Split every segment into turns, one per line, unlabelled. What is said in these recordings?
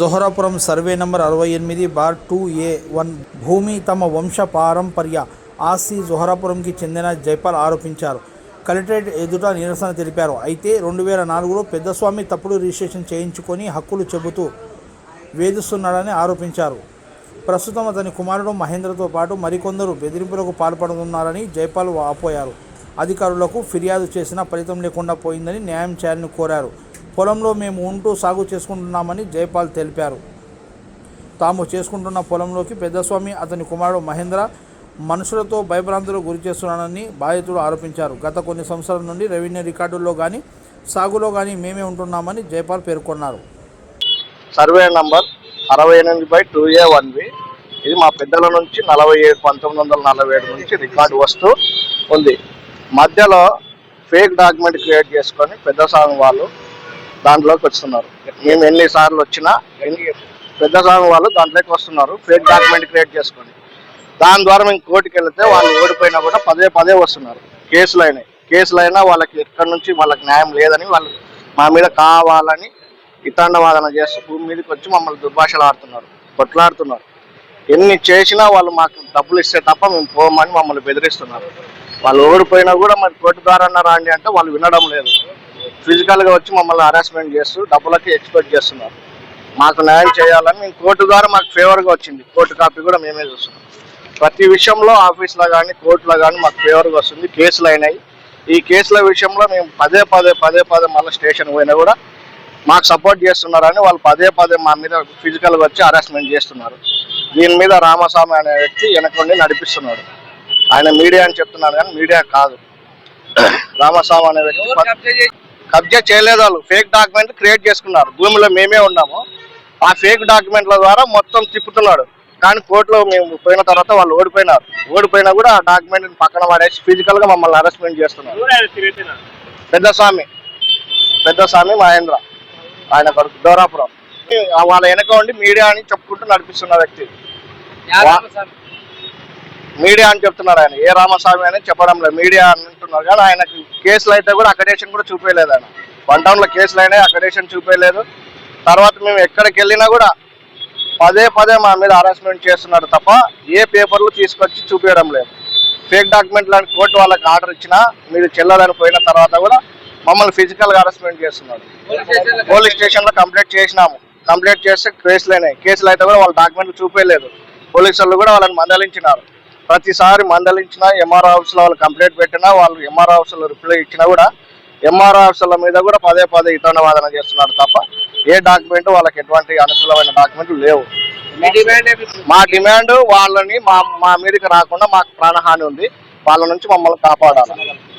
Joharapuram survey number 68/2A1 భూమి తమ వంశ పారంపర్య ఆస్తి జోహరాపురంకి చెందిన జైపాల్ ఆరోపించారు. కలెక్టరేట్ ఎదుట నిరసన తెలిపారు. అయితే 2004లో పెద్దస్వామి తప్పుడు రిజిస్ట్రేషన్ చేయించుకొని హక్కులు చెబుతూ వేధిస్తున్నాడని ఆరోపించారు. ప్రస్తుతం అతని కుమారుడు మహేంద్రతో పాటు మరికొందరు బెదిరింపులకు పాల్పడుతున్నారని జైపాల్ వాపోయారు. అధికారులకు ఫిర్యాదు చేసినా ఫలితం లేకుండా పోయిందని న్యాయం చేయాలని కోరారు. పొలంలో మేము ఉంటూ సాగు చేసుకుంటున్నామని జైపాల్ తెలిపారు. తాము చేసుకుంటున్న పొలంలోకి పెద్దస్వామి అతని కుమారుడు మహేంద్ర మనుషులతో భయభ్రాంతులకు గురి చేస్తున్నాడని బాధితుడు ఆరోపించారు. గత కొన్ని సంవత్సరాల నుండి రెవెన్యూ రికార్డుల్లో కానీ సాగులో కానీ మేమే ఉంటున్నామని జైపాల్ పేర్కొన్నారు.
సర్వే నంబర్ 68/2A1 ఇది మా పెద్దల నుంచి 1947 నుంచి రికార్డు వస్తూ ఉంది. మధ్యలో ఫేక్ డాక్యుమెంట్ క్రియేట్ చేసుకొని పెద్దస్వామి వాళ్ళు దాంట్లోకి వస్తున్నారు. మేము ఎన్నిసార్లు వచ్చినా పెద్దస్వామి వాళ్ళు దాంట్లోకి వస్తున్నారు ఫేక్ డాక్యుమెంట్ క్రియేట్ చేసుకొని. దాని ద్వారా మేము కోర్టుకి వెళితే వాళ్ళు ఓడిపోయినా కూడా పదే వస్తున్నారు. కేసులైనా వాళ్ళకి ఎక్కడి నుంచి వాళ్ళకి న్యాయం లేదని వాళ్ళు మా మీద కావాలని ఇతాండవాదన చేస్తూ భూమి మీదకి వచ్చి మమ్మల్ని దుర్భాషలు కొట్లాడుతున్నారు. ఎన్ని చేసినా వాళ్ళు మాకు డబ్బులు ఇస్తే తప్ప మేము పోమని మమ్మల్ని బెదిరిస్తున్నారు. వాళ్ళు ఓడిపోయినా కూడా మరి కోర్టు ద్వారా రాండి అంటే వాళ్ళు వినడం లేదు. ఫిజికల్గా వచ్చి మమ్మల్ని హరాస్మెంట్ చేస్తూ డబ్బులకి ఎక్స్పెక్ట్ చేస్తున్నారు. మాకు న్యాయం చేయాలని మేము కోర్టు ద్వారా మాకు ఫేవర్గా వచ్చింది. కోర్టు కాపీ కూడా మేమే చూస్తున్నాం. ప్రతి విషయంలో ఆఫీస్లో కానీ కోర్టులో కానీ మాకు ఫేవర్గా వస్తుంది. కేసులు అయినాయి. ఈ కేసుల విషయంలో మేము పదే మళ్ళీ స్టేషన్ పోయినా కూడా మాకు సపోర్ట్ చేస్తున్నారని వాళ్ళు పదే మా మీద ఫిజికల్గా వచ్చి హరాస్మెంట్ చేస్తున్నారు. దీని మీద రామస్వామి అనే వ్యక్తి వెనకుండి నడిపిస్తున్నాడు. ఆయన మీడియా అని చెప్తున్నారు కానీ మీడియా కాదు. రామస్వామి అనే వ్యక్తి కబ్జా చేయలేదు. వాళ్ళు ఫేక్ డాక్యుమెంట్ క్రియేట్ చేసుకున్నారు. భూమిలో మేమే ఉన్నాము. ఆ ఫేక్ డాక్యుమెంట్ల ద్వారా మొత్తం తిప్పుతున్నాడు. కానీ కోర్టులో మేము పోయిన తర్వాత వాళ్ళు ఓడిపోయినా కూడా ఆ డాక్యుమెంట్ పక్కన పడేసి ఫిజికల్గా మమ్మల్ని హరాస్మెంట్ చేస్తున్నారు. పెద్దస్వామి మహేంద్ర ఆయన కొడుకు దోరాపురం. వాళ్ళ వెనక ఉండి మీడియా అని చెప్పుకుంటూ నడిపిస్తున్న వ్యక్తి. మీడియా అని చెప్తున్నారు. ఆయన ఏ రామస్వామి అని చెప్పడం లేదు, మీడియా అంటున్నారు. కానీ ఆయనకి కేసులు అయితే కూడా అకడేషన్ కూడా చూపించలేదు. ఆయన 1 టౌన్లో కేసులు అయినా అకడేషన్ చూపించలేదు. తర్వాత మేము ఎక్కడికి వెళ్ళినా కూడా పదే మా మీద హరాస్మెంట్ చేస్తున్నాడు తప్ప ఏ పేపర్లు తీసుకొచ్చి చూపించడం లేదు. ఫేక్ డాక్యుమెంట్లని కోర్టు వాళ్ళకి ఆర్డర్ ఇచ్చినా మీరు చెల్లదని పోయిన తర్వాత కూడా మమ్మల్ని ఫిజికల్గా హరాస్మెంట్ చేస్తున్నారు. పోలీస్ స్టేషన్లో కంప్లైంట్ చేసినాము. కంప్లైంట్ చేస్తే కేసులు అయితే కూడా వాళ్ళ డాక్యుమెంట్లు చూపించలేదు. పోలీసు వాళ్ళు కూడా వాళ్ళని మందలించినారు. ప్రతిసారి మందలించినా ఎంఆర్ఓ ఆఫీస్లో వాళ్ళు కంప్లైంట్ పెట్టినా వాళ్ళు ఎంఆర్ఓ ఆఫీస్లో రిప్లై ఇచ్చినా కూడా ఎంఆర్ఓ ఆఫీసుల మీద కూడా పదే ఇతోండవాదన చేస్తున్నారు తప్ప ఏ డాక్యుమెంట్ వాళ్ళకి ఎటువంటి అనుకూలమైన డాక్యుమెంట్లు లేవు. మా డిమాండ్ వాళ్ళని మా మీదకి రాకుండా మాకు ప్రాణహాని ఉంది. వాళ్ళ నుంచి మమ్మల్ని కాపాడాలి.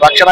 రక్షణ